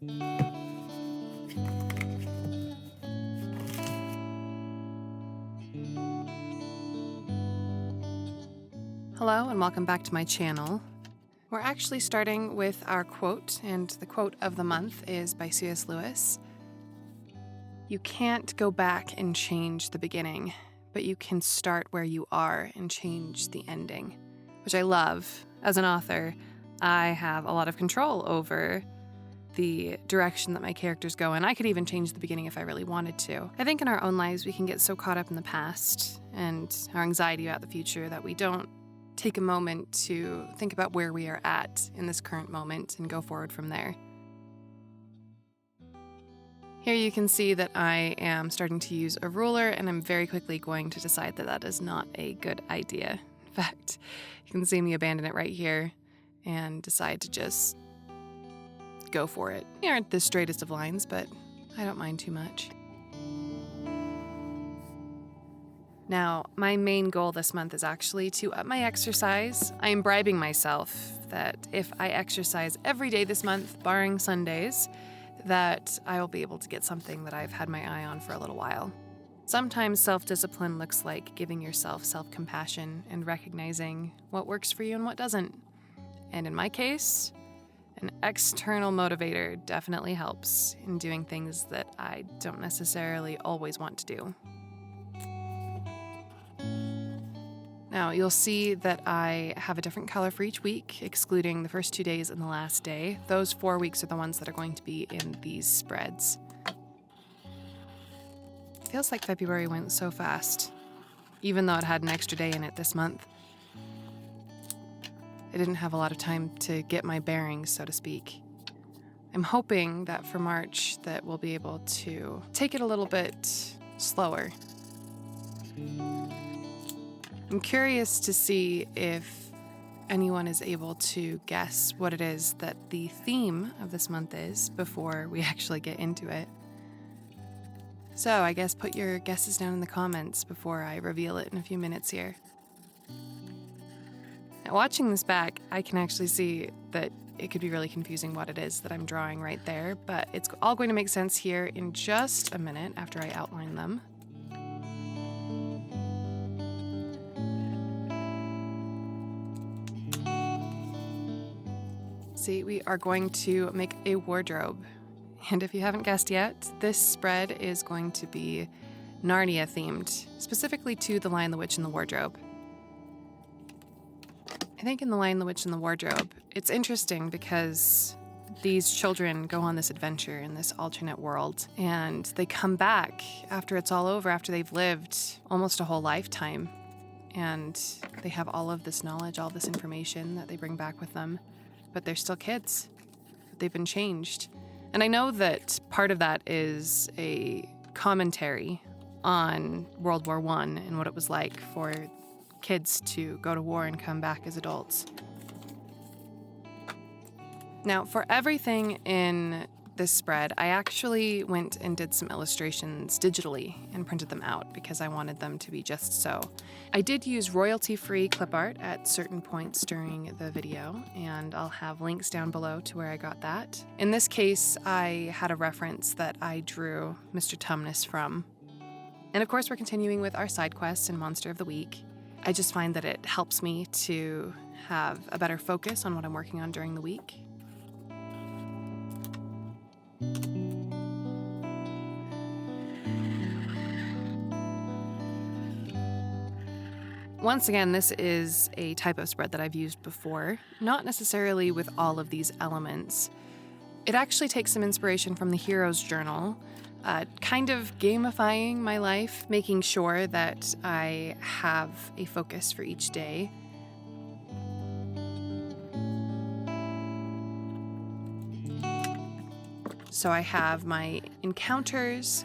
Hello and welcome back to my channel. We're actually starting with our quote, and the quote of the month is by C.S. Lewis. You can't go back and change the beginning, but you can start where you are and change the ending, which I love. As an author, I have a lot of control over the direction that my characters go, and I could even change the beginning if I really wanted to. I think in our own lives we can get so caught up in the past and our anxiety about the future that we don't take a moment to think about where we are at in this current moment and go forward from there. Here you can see that I am starting to use a ruler, and I'm very quickly going to decide that that is not a good idea. In fact, you can see me abandon it right here and decide to just go for it. They aren't the straightest of lines, but I don't mind too much. Now, my main goal this month is actually to up my exercise. I am bribing myself that if I exercise every day this month, barring Sundays, that I will be able to get something that I've had my eye on for a little while. Sometimes self-discipline looks like giving yourself self-compassion and recognizing what works for you and what doesn't. And in my case, an external motivator definitely helps in doing things that I don't necessarily always want to do. Now, you'll see that I have a different color for each week, excluding the first 2 days and the last day. Those 4 weeks are the ones that are going to be in these spreads. Feels like February went so fast, even though it had an extra day in it this month. I didn't have a lot of time to get my bearings, so to speak. I'm hoping that for March that we'll be able to take it a little bit slower. I'm curious to see if anyone is able to guess what it is that the theme of this month is before we actually get into it. So I guess put your guesses down in the comments before I reveal it in a few minutes here. Now, watching this back, I can actually see that it could be really confusing what it is that I'm drawing right there, but it's all going to make sense here in just a minute after I outline them. See, we are going to make a wardrobe. And if you haven't guessed yet, this spread is going to be Narnia themed, specifically to The Lion, the Witch, and the Wardrobe. I think in The Lion, the Witch, and the Wardrobe, it's interesting because these children go on this adventure in this alternate world, and they come back after it's all over, after they've lived almost a whole lifetime. And they have all of this knowledge, all this information that they bring back with them. But they're still kids. They've been changed. And I know that part of that is a commentary on World War I and what it was like for kids to go to war and come back as adults. Now, for everything in this spread, I actually went and did some illustrations digitally and printed them out because I wanted them to be just so. I did use royalty-free Clipart at certain points during the video, and I'll have links down below to where I got that. In this case, I had a reference that I drew Mr. Tumnus from. And of course, we're continuing with our side quests and Monster of the Week. I just find that it helps me to have a better focus on what I'm working on during the week. Once again, this is a type of spread that I've used before, not necessarily with all of these elements. It actually takes some inspiration from the Hero's Journal, kind of gamifying my life, making sure that I have a focus for each day. So I have my encounters,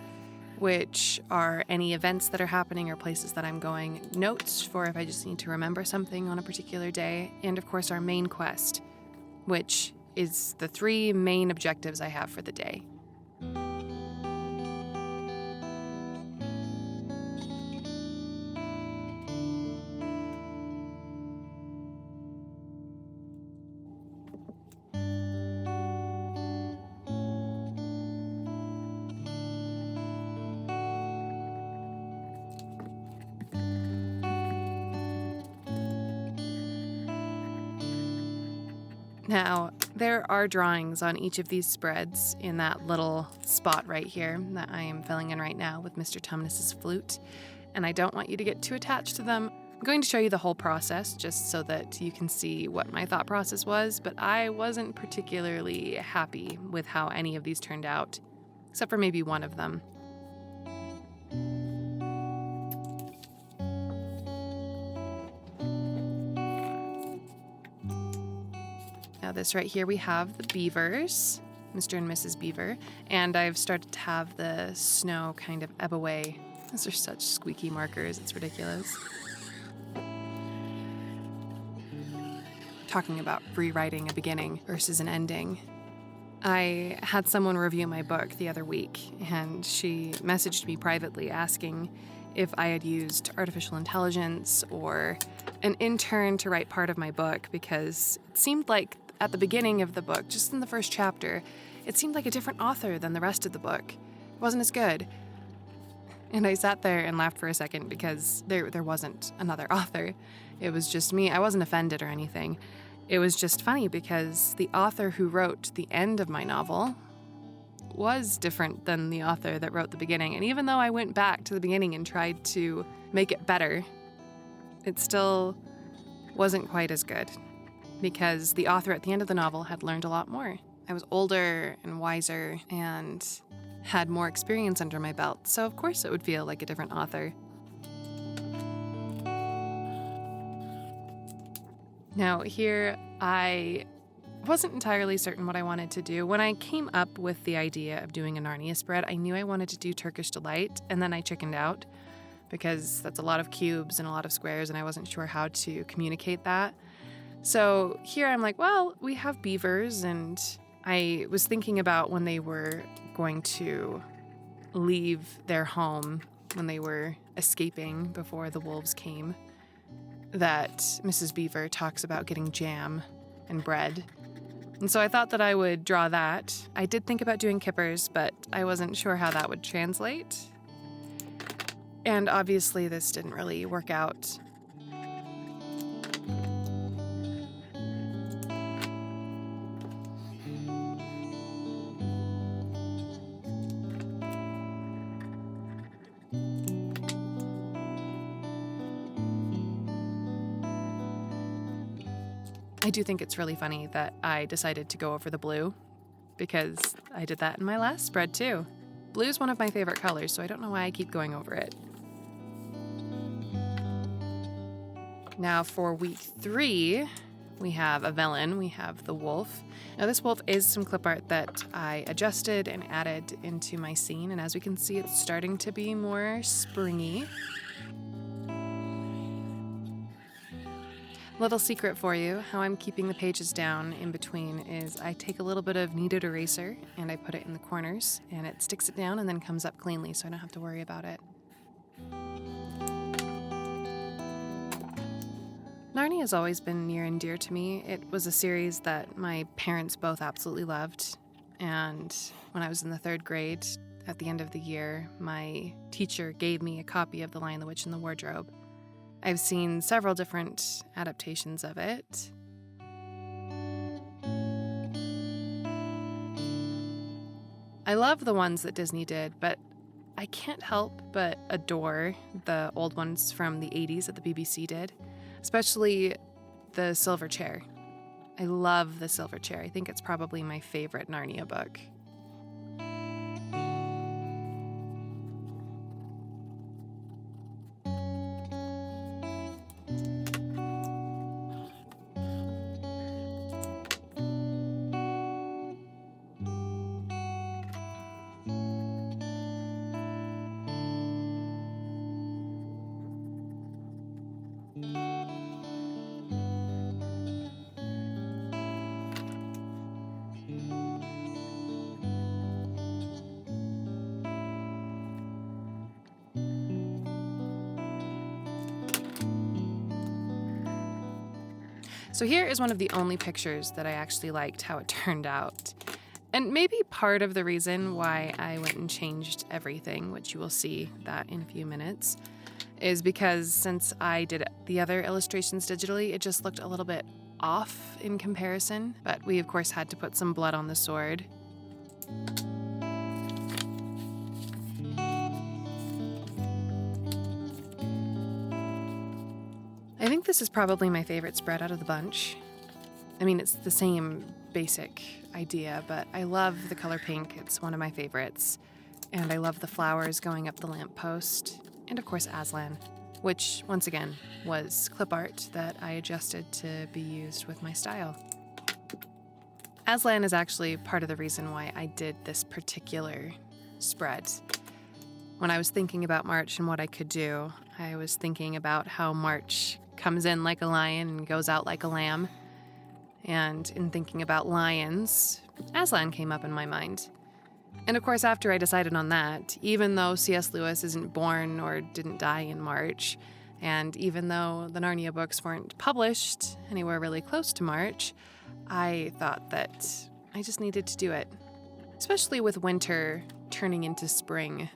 which are any events that are happening or places that I'm going, notes for if I just need to remember something on a particular day, and of course our main quest, which is the 3 main objectives I have for the day. Now, there are drawings on each of these spreads in that little spot right here that I am filling in right now with Mr. Tumnus's flute, and I don't want you to get too attached to them. I'm going to show you the whole process just so that you can see what my thought process was, but I wasn't particularly happy with how any of these turned out, except for maybe one of them. Now this right here, we have the beavers, Mr. and Mrs. Beaver, and I've started to have the snow kind of ebb away. Those are such squeaky markers, it's ridiculous. Talking about rewriting a beginning versus an ending. I had someone review my book the other week, and she messaged me privately asking if I had used artificial intelligence or an intern to write part of my book, because it seemed like at the beginning of the book, just in the first chapter, it seemed like a different author than the rest of the book. It wasn't as good. And I sat there and laughed for a second because there wasn't another author. It was just me. I wasn't offended or anything. It was just funny because the author who wrote the end of my novel was different than the author that wrote the beginning. And even though I went back to the beginning and tried to make it better, it still wasn't quite as good because the author at the end of the novel had learned a lot more. I was older and wiser and had more experience under my belt, so of course it would feel like a different author. Now here, I wasn't entirely certain what I wanted to do. When I came up with the idea of doing a Narnia spread, I knew I wanted to do Turkish Delight, and then I chickened out because that's a lot of cubes and a lot of squares, and I wasn't sure how to communicate that. So here I'm like, well, we have beavers, and I was thinking about when they were going to leave their home, when they were escaping before the wolves came, that Mrs. Beaver talks about getting jam and bread. And so I thought that I would draw that. I did think about doing kippers, but I wasn't sure how that would translate. And obviously this didn't really work out. I do think it's really funny that I decided to go over the blue, because I did that in my last spread too. Blue is one of my favorite colors, so I don't know why I keep going over it. Now for week 3, we have a villain, we have the wolf. Now this wolf is some clip art that I adjusted and added into my scene, and as we can see, it's starting to be more springy. Little secret for you, how I'm keeping the pages down in between is I take a little bit of kneaded eraser and I put it in the corners and it sticks it down and then comes up cleanly so I don't have to worry about it. Narnia has always been near and dear to me. It was a series that my parents both absolutely loved, and when I was in the 3rd grade, at the end of the year, my teacher gave me a copy of The Lion, the Witch, and the Wardrobe. I've seen several different adaptations of it. I love the ones that Disney did, but I can't help but adore the old ones from the 80s that the BBC did, especially the Silver Chair. I love the Silver Chair. I think it's probably my favorite Narnia book. So here is one of the only pictures that I actually liked how it turned out. And maybe part of the reason why I went and changed everything, which you will see that in a few minutes, is because since I did the other illustrations digitally, it just looked a little bit off in comparison, but we of course had to put some blood on the sword. I think this is probably my favorite spread out of the bunch. I mean, it's the same basic idea, but I love the color pink. It's one of my favorites. And I love the flowers going up the lamppost. And of course, Aslan, which, once again, was clip art that I adjusted to be used with my style. Aslan is actually part of the reason why I did this particular spread. When I was thinking about March and what I could do, I was thinking about how March comes in like a lion and goes out like a lamb. And in thinking about lions, Aslan came up in my mind. And of course, after I decided on that, even though C.S. Lewis isn't born or didn't die in March, and even though the Narnia books weren't published anywhere really close to March, I thought that I just needed to do it, especially with winter turning into spring.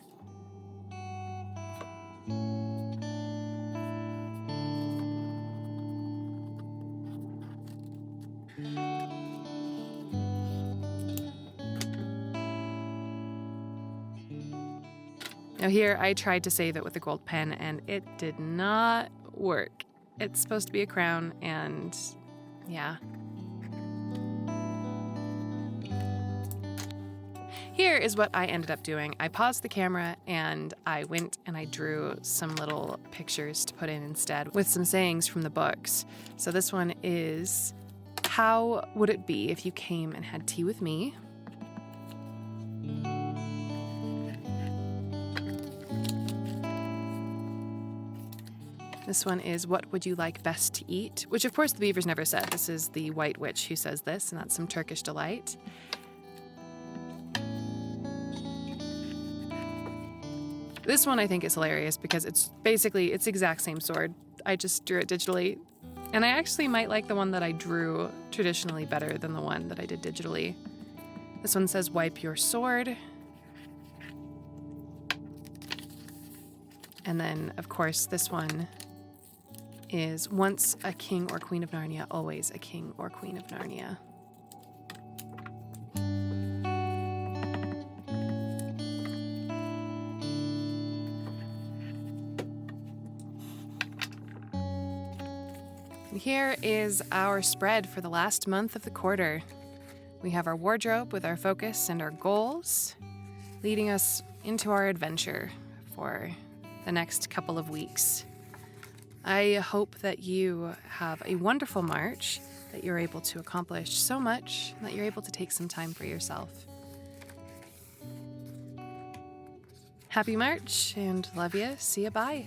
Now here, I tried to save it with a gold pen, and it did not work. It's supposed to be a crown, and yeah. Here is what I ended up doing. I paused the camera, and I went and I drew some little pictures to put in instead with some sayings from the books. So this one is, "How would it be if you came and had tea with me?" This one is, "What would you like best to eat?" Which, of course, the beavers never said. This is the White Witch who says this, and that's some Turkish delight. This one I think is hilarious because it's the exact same sword. I just drew it digitally. And I actually might like the one that I drew traditionally better than the one that I did digitally. This one says, "Wipe your sword." And then, of course, this one is, "Once a king or queen of Narnia, always a king or queen of Narnia." And here is our spread for the last month of the quarter. We have our wardrobe with our focus and our goals, leading us into our adventure for the next couple of weeks. I hope that you have a wonderful March, that you're able to accomplish so much, and that you're able to take some time for yourself. Happy March, and love ya. See ya, bye.